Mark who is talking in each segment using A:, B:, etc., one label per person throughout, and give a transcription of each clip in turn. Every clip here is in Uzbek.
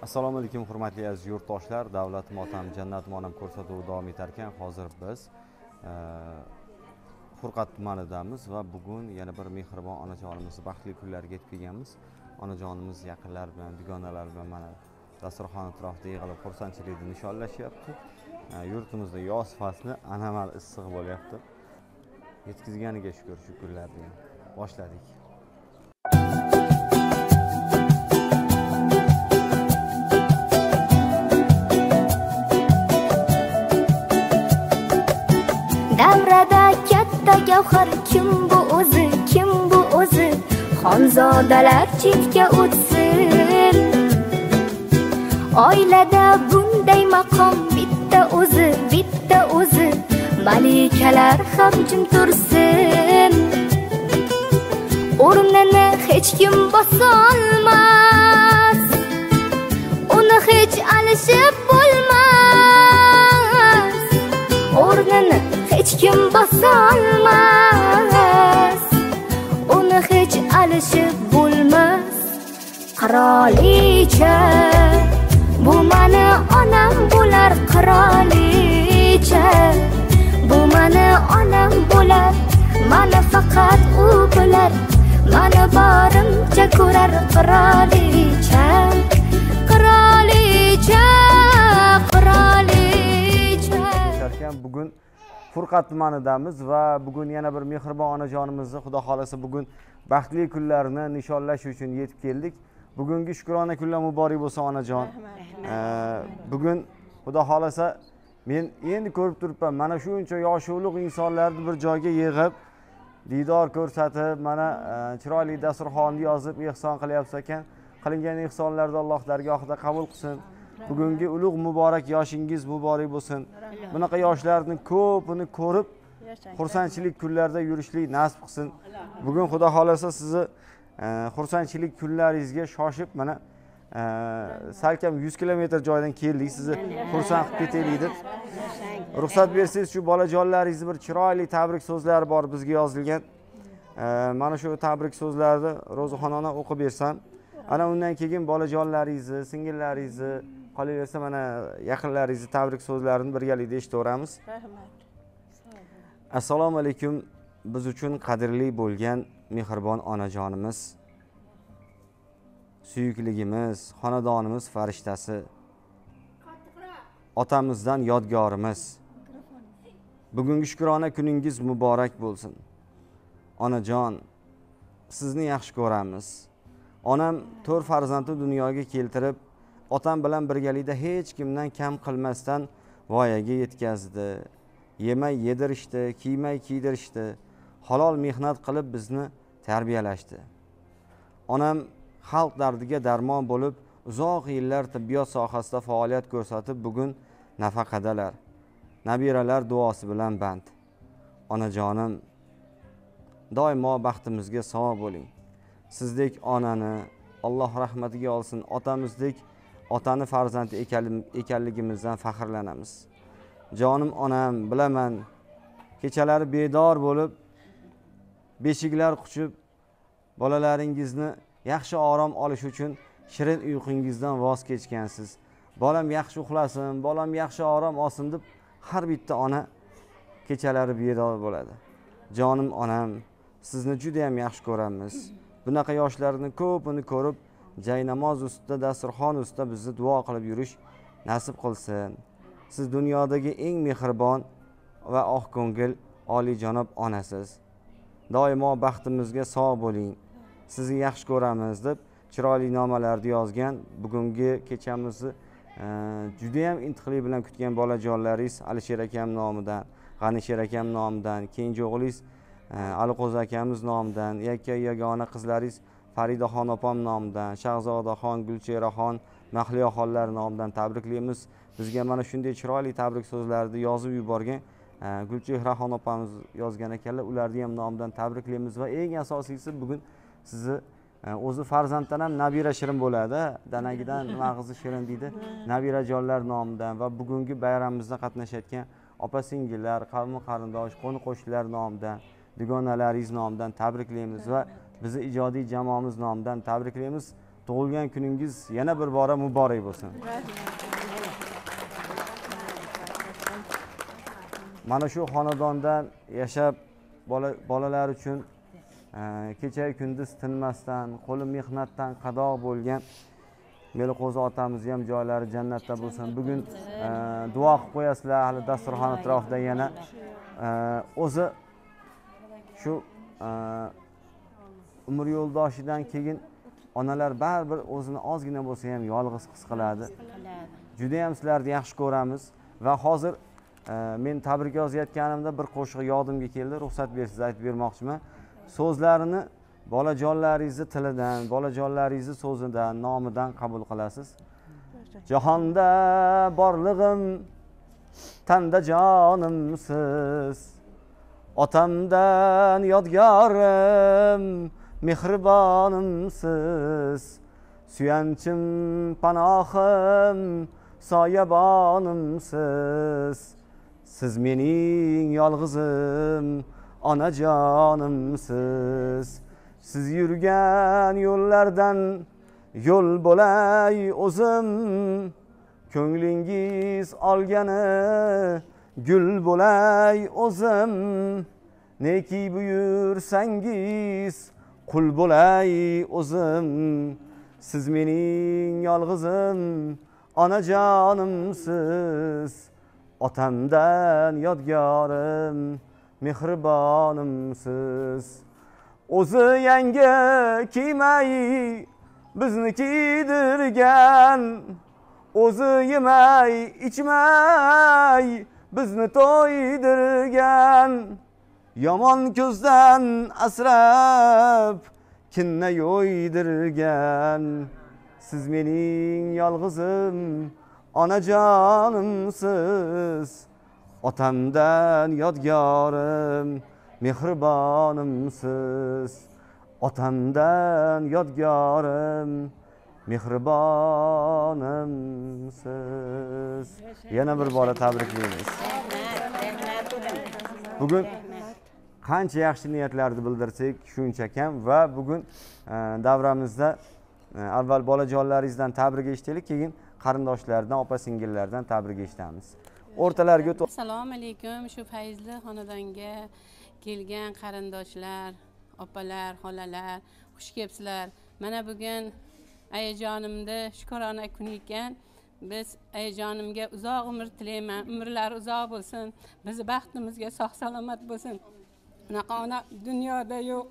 A: Assalomu alaykum hurmatli aziz yurtdoshlar. Davlat motam jannat monam ko'rsatuvi davom etar ekan. Hozir biz Furqat tumanidamiz va bugun yana bir mehribon onajonimizni baxtli kunlariga yetib kelganmiz. Onajonimiz yaqinlar bilan, dugonalar bilan mana dasturxon atrofida yig'ilib xursandchilikni nishonlashyapti. Yurtimizda yoz fasli anamal issiq bo'lyapti. Yetkazganiga shukr, shu kunlarni boshladik.
B: Davrada katta gavhar kim bu o'zi, kim bu o'zi? Xonzodalar chetga o'tsin. Oilada bunday maqom bitta o'zi, bitta o'zi. Malikalar ham jim tursin. O'rnini hech kim bosolmas. Uni hech alishib bo'lmas. O'rnini hech kim bosolmas, uni hech alishib bo'lmas. Qirolicha, bu mani onam bo'lar. Qirolicha, bu mani onam bo'lar. Mani faqat u bilar, mani borimcha ko'rar. Qirolicha, qirolicha, qirolicha.
A: Bugun Furqat tumanidamiz va bugun yana bir mehribon onajonimizni xudo xolasa bugun baxtli kunlarini nishonlash uchun yetib keldik. Bugungi shukrona kunlar muborak bo'lsin onajon. Bugun xudo xolasa men endi ko'rib turibman, mana shuncha yoshi ulug' insonlarni bir joyga yig'ib, diydor ko'rsatib, mana chiroyli dasturxonni yozib ehson qilyapsiz ekan. Qilingan ehsonlarni Alloh dargohida qabul qilsin. Bugungi ulug' muborak yoshingiz muborak bo'lsin. Bunaqa yoshlarni ko'pini ko'rib, xursandchilik kunlarda yurishlik nasib qilsin. Bugun xudo xolasa sizni xursandchilik kunlaringizga shoshib mana salkam 100 kilometr joydan keldik. Sizni xursand qilib ketaylik deb. Ruxsat bersangiz shu bolajonlaringizni bir chiroyli tabrik so'zlari bor bizga yozilgan. Mana shu tabrik so'zlarni Ro'zixonona o'qib bersam, ana undan keyin bolajonlaringizni, singillaringizni, qolaversa mana yaqinlaringizni tabrik so'zlarini birgalikda eshitaveramiz.
C: Rahmat.
A: Assalomu alaykum. Biz uchun qadrli bo'lgan mehribon onajonimiz, suyukligimiz, xonadonimiz farishtasi, otamizdan yodgorimiz. Bugungi shukrona kuningiz muborak bo'lsin. Onajon, sizni yaxshi ko'ramiz. Onam 4 farzandni dunyoga keltirib, otam bilan birgalikda hech kimdan kam qilmasdan voyaga yetkazdi. Yemay yedirishdi, kiymay kiydirishdi. Halol mehnat qilib bizni tarbiyalashdi. Onam xalq dardiga darmon bo'lib, uzoq yillar tibbiyot sohasida faoliyat ko'rsatib, bugun nafaqadalar. Nabiralar duosi bilan band. Onajonim, doimo baxtimizga sog' bo'ling. Sizdek onani Alloh rahmatiga olsin. Otamizdek otani farzandi ekanligimizdan faxrlanamiz. Jonim onam, bilaman, kechalari bedor bo'lib, beshiklar quchib, bolalaringizni yaxshi orom olish uchun shirin uyqungizdan voz kechgansiz. Bolam yaxshi uxlasin, bolam yaxshi orom olsin deb har bitta ona kechalari bedor bo'ladi. Jonim onam, sizni juda ham yaxshi ko'ramiz. Bunaqa yoshlarni ko'pini ko'rib, jay namoz ustida, dasturxon ustida bizni duo qilib yurish nasib qilsin. Siz dunyodagi eng mehribon va oq ko'ngil oliyjanob onasiz. Doimo baxtimizga sog' bo'ling. Sizni yaxshi ko'ramiz deb chiroyli nomalarni yozgan. Bugungi kechamizni juda ham intiqlik bilan kutgan bolajonlaringiz Alisher akam nomidan, G'anisher akam nomidan, kenja o'g'lingiz Aliqo'z akamiz nomidan, yagona qizlaringiz Faridaxon opam nomidan, Shahzodaxon, Gulchehraxon, Mahliyoxonlar nomidan tabriklaymiz. Bizga mana shunday chiroyli tabrik so'zlarini yozib yuborgan Gulchehraxon opamiz yozgan ekanlar. Ularni ham nomidan tabriklaymiz va eng asosiysi bugun sizni o'zi farzanddan ham nabira shirin bo'ladi. Danagidan mag'izi shirin deydi. Nabirajonlar nomidan va bugungi bayramimizda qatnashayotgan opa-singillar, qavm-qarindosh, qo'ni-qo'shnilar nomidan, dugonalaringiz nomidan tabriklaymiz va bizni ijodiy jamoamiz nomidan tabriklaymiz. tug'ilgan kuningiz yana bir bora muborak bo'lsin. Mana shu xonadondan yashab bolalar uchun kecha kunduz tinmasdan, qo'li mehnatdan qadoq bo'lgan Meliqo'zi otamizni ham joylari jannatda bo'lsin. Bugun duo qilib qo'yasizlar hali dasturxon atrofida yana o'zi shu umr yo'ldoshidan keyin onalar baribir o'zini ozgina bo'lsa ham yolg'iz his qiladi. Juda ham sizlarni yaxshi ko'ramiz va hozir men tabrik yozayotganimda bir qo'shiq yodimga keldi. Ruxsat bersangiz aytib bermoqchiman. So'zlarini bolajonlaringizni tilidan, bolajonlaringizni so'zidan, nomidan qabul qilasiz. Jahonda borlig'im, tanda jonimsiz. Otamdan yodgorim, mehribonimsiz. Suyanchim, panohim, soyabonimsiz. Siz mening yolg'izim, onajonimsiz. Siz yurgan yo'llardan yo'l bo'lay o'zim. Ko'nglingiz olgani gul bo'lay o'zim. Neki buyursangiz qul bo'lay o'zim. Siz mening yolg'izim, onajonimsiz. Otamdan yodgorim, mehribonimsiz. O'zi yangi kiymay bizni kiydirgan, o'zi yemay ichmay bizni to'ydirgan. Yomon ko'zdan asrab kinna yo'ydirgan. Siz mening yolg'izim, onajonimsiz. Otamdan yodgorim, mehribonimsiz. Otamdan yodgorim, mehribonimsiz. Yana bir bora tabriklaymiz. Bugun qancha yaxshi niyatlarni bildirsak shuncha kam va bugun davramizda avval bolajonlaringizdan tabrik eshitaylik, keyin qarindoshlardan, opa-singillardan tabrik eshitamiz. O'rtalarga
C: Assalomu alaykum. Shu fayzli xonadonga kelgan qarindoshlar, opalar, xolalar, xush kelibsizlar. Mana bugun ayajonimda shukrona kun ekan. Biz ayajonimga uzoq umr tilayman. Umrlari uzoq bo'lsin. Bizni baxtimizga sog' salomat bo'lsin. Bunaqa ona dunyoda yo'q.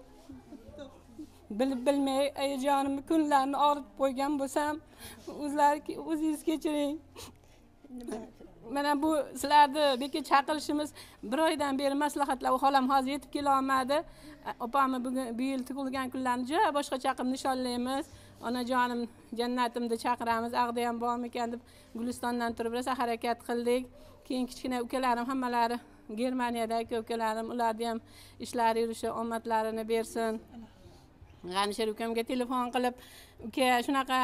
C: Bilib bilmay ayajonimni kunlarini og'ritib qo'ygan bo'lsam, o'zingiz kechiring. Mana bu sizlarni beka chaqirishimiz bir oydan beri maslahatlar. Xolam hozir yetib kela olmadi. Opamni bugun bu yil tug'ilgan kunlarini juda boshqacha qilib nishonlaymiz. Onajonim jannatimda chaqiramiz. Ag'da ham bormi ekan deb Gulistondan turib rosa harakat qildik. Keyin kichkina ukalarim hammalari Germaniyadagi ukalarim, ularni ham ishlari yurishi, omadlarini bersin. G'anishar ukamga telefon qilib, uka shunaqa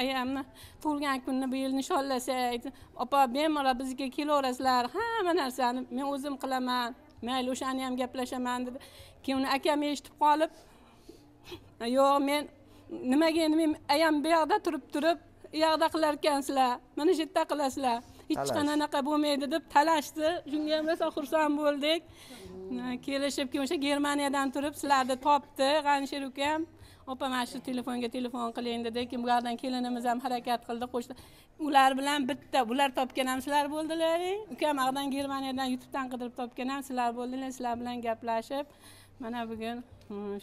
C: ayamni tug'ilgan kunni bu yil nishonlasak, opa bemalol bizga kelaverasizlar, hamma narsani men o'zim qilaman. Mayli o'shani ham gaplashaman dedi. Keyin uni akam eshitib qolib, yo'q men nimaga endi men ayam bu yoqda turib, u yoqda qilar ekansizlar. Mana shu yerda qilasizlar. Hech qanaqa bo'lmaydi deb talashdi. Shunga ham rosa xursand bo'ldik. Kelishib keyin o'sha Germaniyadan turib sizlarni topdi, G'anishar ukam. Opa mana shu telefonga telefon qiling dedi. Keyin bu yerdan kelinimiz ham harakat qildi, qo'shdi. Ular bilan bitta, bular topgan ham sizlar bo'ldilaring. Ukam ag'dan Germaniyadan YouTubedan qidirib topgan ham sizlar bo'ldilar. Sizlar bilan gaplashib, mana bugun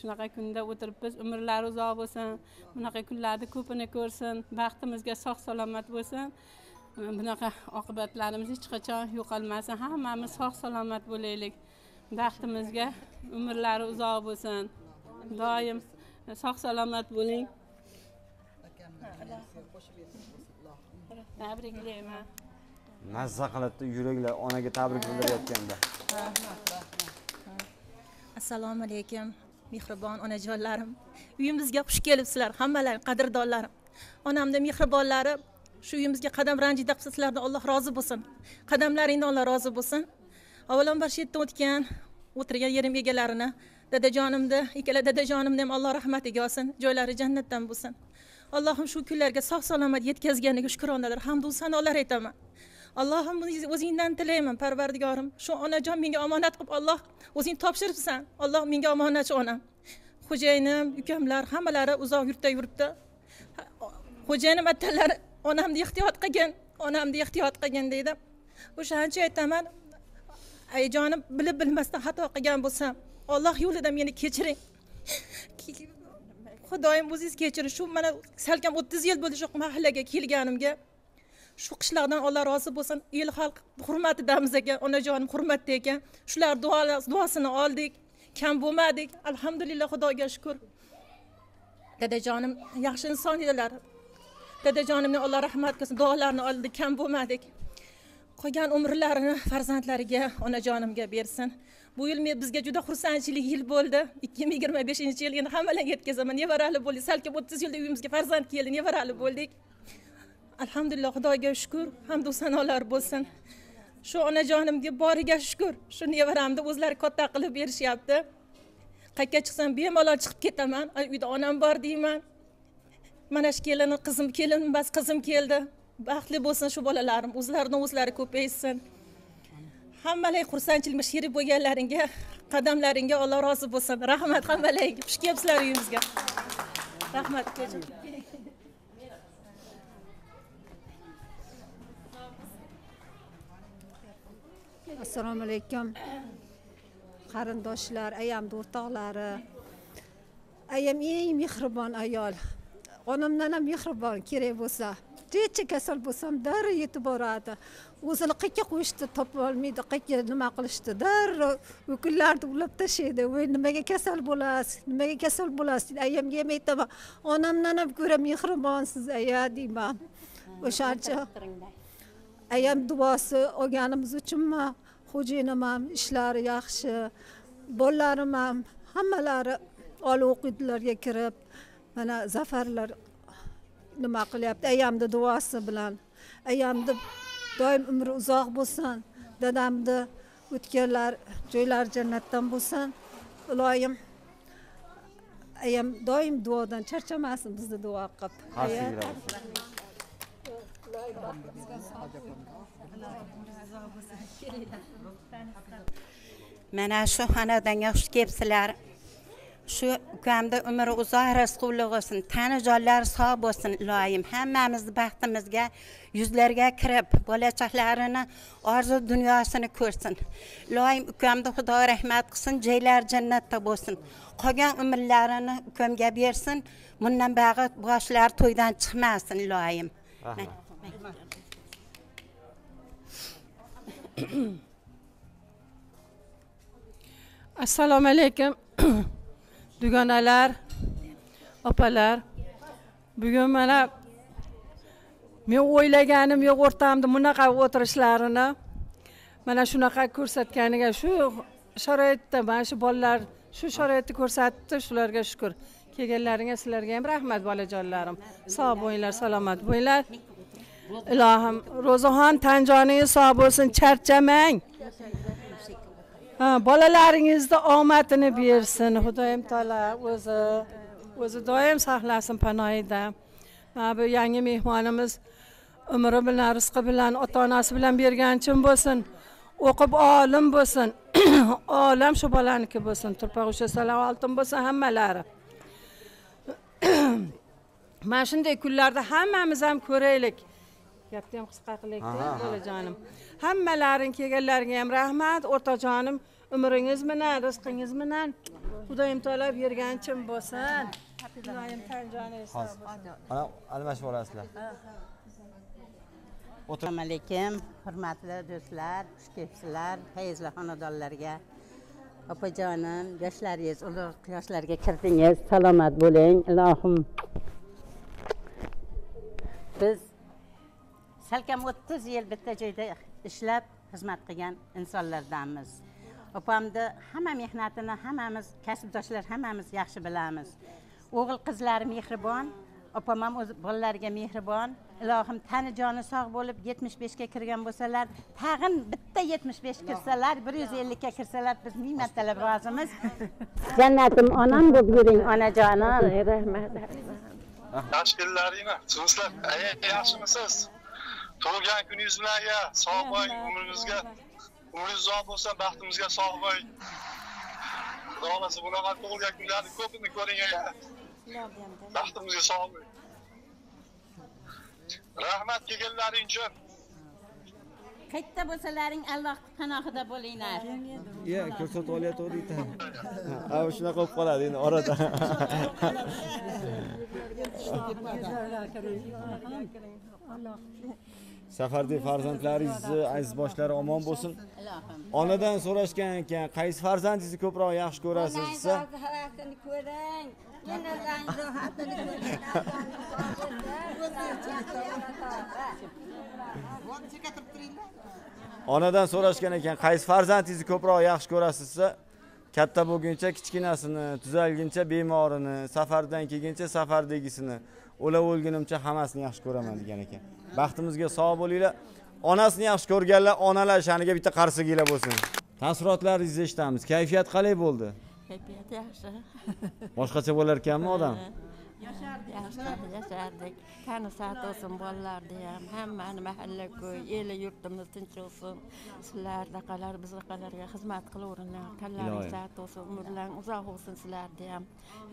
C: shunaqa kunda o'tiribmiz. Umrlari uzoq bo'lsin. Bunaqa kunlarni ko'pini ko'rsin. Baxtimizga sog' salomat bo'lsin. Bunaqa oqibatlarimiz hech qachon yo'qolmasin. Hammamiz sog' salomat bo'laylik. Baxtimizga umrlari uzoq bo'lsin. Doim sog' salomat bo'ling. Tabriklayman.
A: Mazza qilibdi yuraklar onaga tabrik bildirayotganda.
D: Assalomu alaykum, mehribon onajonlarim. Uyimizga xush kelibsizlar, hammalar qadrdonlarim. Onamda mehribonlari shu uyimizga qadam ranjida qilsa sizlardan Alloh rozi bo'lsin. Qadamlaringdan Alloh rozi bo'lsin. Avvalambor shu yerda o'tirgan yerim egalarini, dadajonimni, ikkala dadajonimni ham Alloh rahmatiga olsin, joylari jannatdan bo'lsin. Allohim shu kunlarga sog' salomat yetkazganiga shukronalar, hamd va sanolar aytaman. Allohim o'zingdan tilayman, Parvardigorim. Shu onajon menga omonat qilib Alloh o'zing topshiribsan. Alloh menga omonatchi onam. Xo'jayinim, ukamlar hammalari uzoq yurtda yuribdi. Xo'jayinim aytdilar, onamni ehtiyot qilgin, onamni ehtiyot qilgin deydi. O'shancha aytaman, ayajonim bilib bilmasdan xato qilgan bo'lsam, Alloh yo'lida meni kechiring. Xudoyim o'zingiz kechiring. Shu mana salkam 30 yil bo'ldi shu mahallaga kelganimga. Shu qishloqdan Alloh rozi bo'lsin. El xalq hurmatidamiz ekan, onajonim hurmatda ekan. Shular duosini oldik, kam bo'lmadik. Alhamdulillah, Xudoga shukr. Dadajonim yaxshi inson edilar. Dadajonimni Alloh rahmat qilsin, duolarini oldi, kam bo'lmadik. Qolgan umrlarini farzandlariga, onajonimga bersin. Bu yil bizga juda xursandchilik yil bo'ldi. 2025-yil endi hammalarga yetkazaman. Nevarali bo'ldik. Salkam 30 yilda uyimizga farzand keldi, nevarali bo'ldik. Alhamdulillah, Xudoga shukr, hamd va sanolar bo'lsin. Shu onajonimga boriga shukr. Shu nevaramni o'zlari katta qilib berishyapti. Qayerga chiqsam bemalol chiqib ketaman. Uyda onam bor deyman. Mana shu kelini qizim bas qizim keldi. Baxtli bo'lsin shu bolalarim, o'zlari ko'paysin. Hammalar xursandchilik sherik bo'lganlaringga, qadamlaringga Alloh rozi bo'lsin. Rahmat hammalarga. Xush kelibsizlar uyimizga. Rahmat.
E: Assalomu alaykum. Qarindoshlar, ayamning o'rtoqlari. Ayam eng mehribon ayol. Onamdan ham mehribon kerak bo'lsa. Necha kasal bo'lsam darrov yetib boradi. O'zini qayerga qo'yishni topa olmaydi, qayerga nima qilishdi. Darrov o'kullarni ulab tashlaydi. "Voy, nimaga kasal bo'lasiz? Nimaga kasal bo'lasiz?" Ayamga ham aytaman, "Onamdan ham ko'ra mehribonsiz, aya" deyman. O'shancha ayam duosi olganimiz uchunmi, xo'jayinim ham ishlari yaxshi, bolalarim ham hammalari oliy o'qituvlarga kirib, mana zafarlar nima qilyapti. Ayamni duosi bilan. Ayamni doim umri uzoq bo'lsin. Dadamni o'tganlar joylari jannatdan bo'lsin. Iloyim ayam doim duodan charchamasin, bizni duo qilib.
F: Mana shu xonadonga xush kelibsizlar. Shu ukamda umri uzoq, rizqi bo'lsin, tani jonlari sog' bo'lsin iloyim. Hammamizni baxtimizga yuzlarga kirib, bola-chaqalarini orzu dunyosini ko'rsin. Iloyim ukamda Xudo rahmat qilsin, joylari jannatda bo'lsin. Qolgan umrlarini ukamga bersin. Bundan bog'i boshlar to'ydan chiqmasin iloyim.
G: Assalomu alaykum. Dugonalar, opalar. Bugun mana men o'ylaganim yo'q o'rtamda bunaqa o'tirishlarini. Mana shunaqa ko'rsatganiga, shu sharoitda mana shu bolalar shu sharoitni ko'rsatdi, shularga shukr. Kelganlaringga sizlarga ham rahmat bolajonlarim. Sog' bo'linglar, salomat bo'linglar. Ilohim, Ro'zaxon tanjoningiz sog' bo'lsin, charchamang. Bolalaringizni omadini bersin. Xudoyim taolo o'zi doim saqlasin panohida. Mana bu yangi mehmonimiz umri bilan, rizqi bilan, ota-onasi bilan berganchim bo'lsin. O'qib olim bo'lsin. Olam shu bolaniki bo'lsin. Turpoq ushasalar oltin bo'lsin hammalari. Mana shunday kunlarda hammamiz ham ko'raylik. Gapni ham qisqa qilaylik, bolajonim. Hammalaring kelganlarga ham rahmat, o'rtajonim. Umringiz bilan, rizqingiz bilan Xudoyim taolo berganchim bo'lsin. Xudoyim tanjoningiz sog' bo'lsin.
A: Ana almashib olasizlar.
F: Assalomu alaykum, hurmatli do'stlar, xush kelibsizlar. Fayzli xonadonlarga, opajonim, yoshlaringiz ulug' yoshlarga kirdingiz. Salomat bo'ling, ilohim. Biz salkam 30 yil bitta joyda ishlab xizmat qilgan insonlardanmiz. Opamni hamma mehnatini hammamiz, kasbdoshlar hammamiz yaxshi bilamiz. O'g'il qizlari mehribon, opam ham o'z bolalariga mehribon. Ilohim tani joni sog' bo'lib 75 ga kirgan bo'lsalar, tag'in bitta 75 kirsalar, 150 ga kirsalar biz ming martalab rozimiz. Jannatim onam bo'lib yuring, onajonim.
H: Rahmat. Tashkillaringni, sizlar yaxshimisiz? Tug'ilgan kuningiz bilan sog' bo'ling, umringizga uzoq bo'lsa, baxtimizga sog' bo'ling. Xudo xolasa bunaqa tug'ilgan kunlarni ko'pini ko'ring baxtimizga sog' bo'ling. Rahmat kelganlaring uchun.
I: Qayerda bo'lsalaring Alloh panohida bo'linglar.
A: Ko'rsatib olyapti. Ha, shunaqa qilib qoladi endi orada. Safardagi farzandlaringizni aziz boshlari omon bo'lsin. Onadan so'rashgan ekan, qaysi farzandingizni ko'proq yaxshi ko'rasiz desa,
I: ko'ring.
A: onadan so'rashgan ekan, qaysi farzandingizni ko'proq yaxshi ko'rasiz desa, katta bo'lguncha kichkinasini, tuzalguncha bemorini, safardan kelguncha safardagisini, o'lib o'lgunimcha hammasini yaxshi ko'raman degan ekan. Baxtimizga sog' bo'linglar. Onasini yaxshi ko'rganlar, onalar shaniga bitta qarsiginglar bo'lsin. Taassurotlaringizni eshitamiz. Kayfiyat qalay bo'ldi?
I: Kayfiyat yaxshi.
A: Boshqacha bo'lar ekanmi odam?
I: Yashardik. Tani saat olsun bolalarni ham, hammani mahalla-ko'y, eli yurtimiz tinch olsun. Sizlarda qalar, bizlarga xizmat qilaveringlar. Tanlaring saat olsun, umrlaring uzoq olsun sizlarda ham.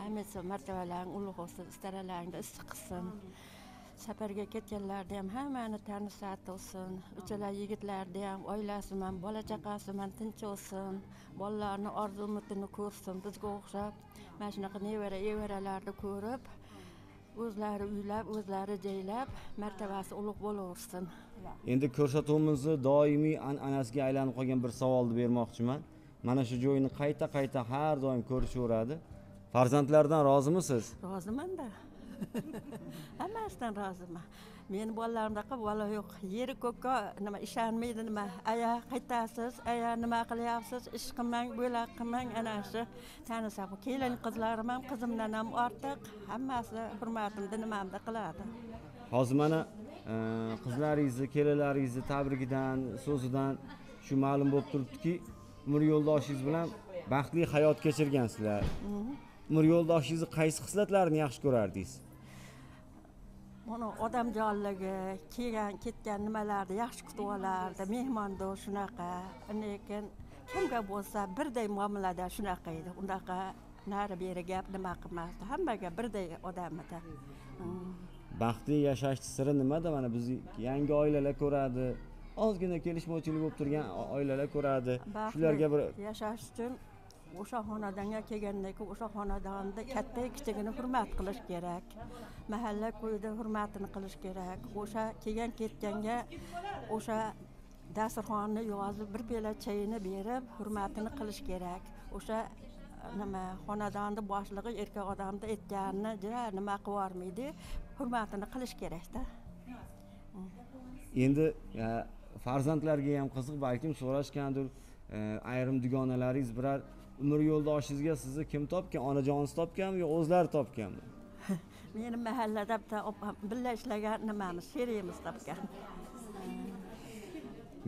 I: Hammasi martabalaring ulug' olsun, istaralaringda issiq qilsin. Safarga ketganlarda ham hammani tani saat olsun. Uchala yigitlarni ham oilasi bilan, bola chaqasi bilan tinch olsun. Bolalarni orzu umidini ko'rsin, bizga o'xshab mana shunaqa nevaralarni ko'rib, o'zlari uylab, o'zlari joylab, martabasi ulug' bo'laversin.
A: Endi ko'rsatuvimizni doimiy an'anasiga aylanib qolgan bir savolni bermoqchiman. Mana shu joyni qayta har doim ko'rishaveradi. Farzandlardan rozimisiz?
I: Roziman-da. Hammasidan roziman. Meni bolalarimdaqa bola yo'q. Yeri ko'kka nima ishonmaydi, nima aya qaytasiz, aya nima qilyapsiz, ish qilmang, bo'la qilmang, ana shu tanisam. Kelin qizlarim ham qizimdan ham ortiq, hammasi hurmatimda nimamda qiladi.
A: Hozir mana qizlaringizni, kelinlaringizni tabrikidan, so'zidan shu ma'lum bo'lib turibdiki, umr yo'ldoshingiz bilan baxtli hayot kechirgansizlar. Umr yo'ldoshingizni qaysi xislatlarini yaxshi ko'rardingiz?
I: Mana odamjonligi, kelgan ketgan nimalarni yaxshi kutib olardi, mehmondo'st shunaqa. Lekin kimga bo'lsa birday muomalada shunaqa edi. Undaqa nari beri gap nima qilmasdi. Hammaga birday odam edi.
A: Baxtli yashash siri nimada? Mana biz yangi oilalar ko'radi, ozgina kelishmovchilik bo'lib turgan oilalar ko'radi. Shularga bir
I: yashash uchun o'sha xonadonga kelgandan keyin o'sha xonadonda katta kichigini hurmat qilish kerak. Mahalla ko'yda hurmatini qilish kerak. O'sha kelgan ketganga o'sha dasturxonni yozib, bir piyola chayini berib, hurmatini qilish kerak. O'sha nima xonadonning boshlig'i erkak odamda aytganini juda nima qilib yormaydi, hurmatini qilish kerak-da.
A: Endi farzandlarga ham qiziq, balkim so'rashgandir, ayrim dugonalaringiz birar umr yo'ldoshingizga sizni kim topgan? Onajoningiz topganmi yo o'zlari topganmi?
I: Meni mahallada bitta birga ishlagan nimamiz, sherimiz topgan.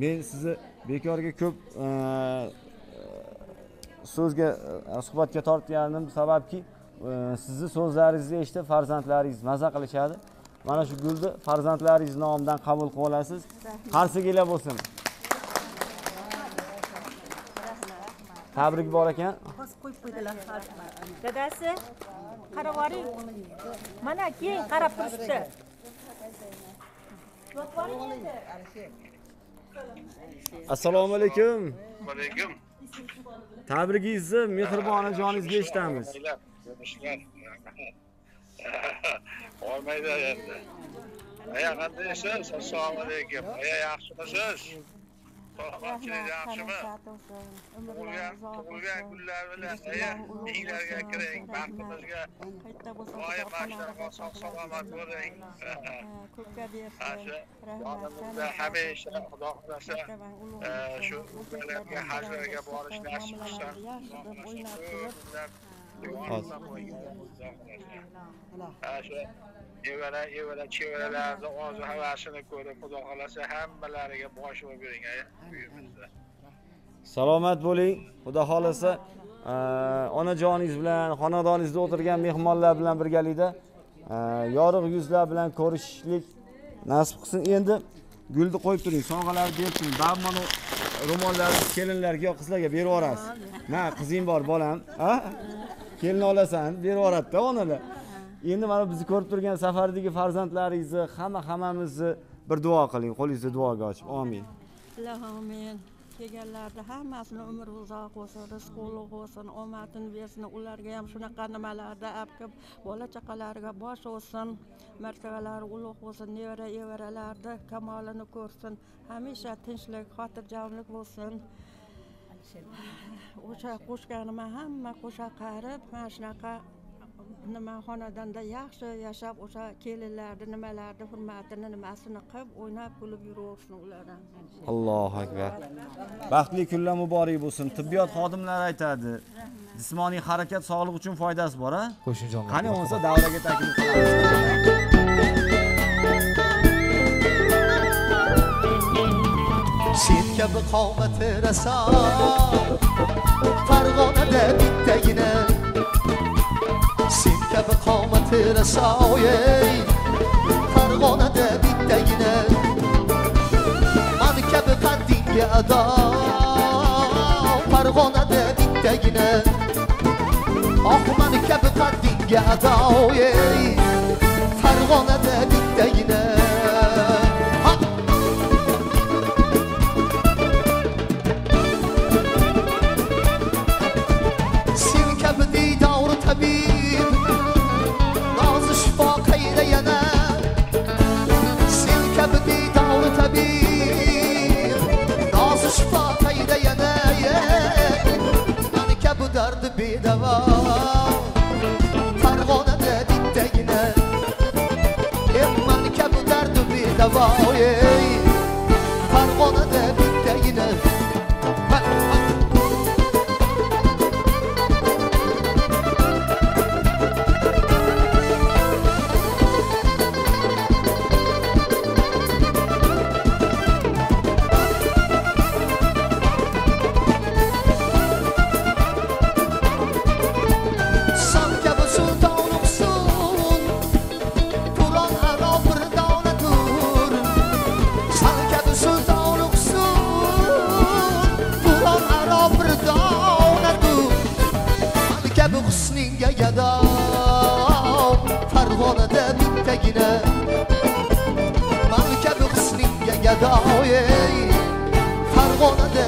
A: Men sizni bekorga ko'p so'zga suhbatga tortganim sababki, sizni so'zlaringizni eshitib farzandlaringiz maza qilishadi. Mana shu gulni farzandlaringiz nomidan qabul qilib olasiz. Qarsiginglar bo'lsin. Tabrik bor ekan.
D: Qo'yib qo'ydilar. Dadasi, qarab oring. Mana keyin qarab turibdi.
A: Assalomu alaykum.
H: Va alaykum.
A: Tabrigingizni mehribon onajoningizga eshitamiz.
H: Olmaydi endi. Aya qandaysiz? Assalomu alaykum. Aya yaxshimisiz? Salomatchilik yaxshimi? Tug'ilgan kunlar bilan uylarga kiring, baxtimizga doim mashtaqa sog'-salomat bo'ling. Yonimizda hamisha Xudo xolasa shu uylarga, hajlarga borish nasib qilsin. Evara chevaralarni orzu havasini ko'rib, Xudo xolasa hammalariga bosh bo'lib bering uyimizda.
A: Salomat bo'ling. Xudo xolasa onajoningiz bilan, xonadoningizda o'tirgan mehmonlar bilan birgalikda yorug' yuzlar bilan ko'rishishlik nasib qilsin. Endi gulni qo'yib turing, sovg'alarni berib turing. Ba'zi mana ro'mollarni kelinlarga yo qizlarga berib yuborasiz. Na, qizing bor bolam, ha? Kelin olasan, berib yuboradi-da onalar. Endi mana bizni ko'rib turgan safardagi farzandlaringizni, hammamizni bir duo qiling, qo'lingizni duoga ochib. Amin.
I: Amin. Kelganlarda hammasini umr uzoq bo'lsin, rizq ulug' bo'lsin, omadini bersin. Ularga ham shunaqa nimalarda olib bola chaqalariga bosh bo'lsin, martabalari ulug' bo'lsin, nevara-evaralarda kamolini ko'rsin. Hamisha tinchlik, xotirjamlik bo'lsin. O'sha qo'shganima hamma qo'sha qarib, mana shunaqa nima xonadonda yaxshi yashab, o'sha kelinlarni nimalarni hurmatini nimasini qilib, o'ynab kulib yuraversin ulardan.
A: Allohu akbar. Baxtli kunlar muborak bo'lsin. Tibbiyot xodimlari aytadi, jismoniy harakat sog'liq uchun foydasi bor, a?
J: Qo'shimcha
A: qani bo'lsa davraga taklif qilamiz.
K: Sen kabi qomati raso Farg'onada bittagina Sen kabi qomati raso Farg'onada bittagina Mani kabi qaddingga ado Farg'onada bittagina Oh mani kabi qaddingga ado Farg'onada bittagina bedava Farg'onada bittagina Emman kabi dardi bedava Farg'onada bittagina Farg'onada bittagina Malika bu husningga gado Farg'onada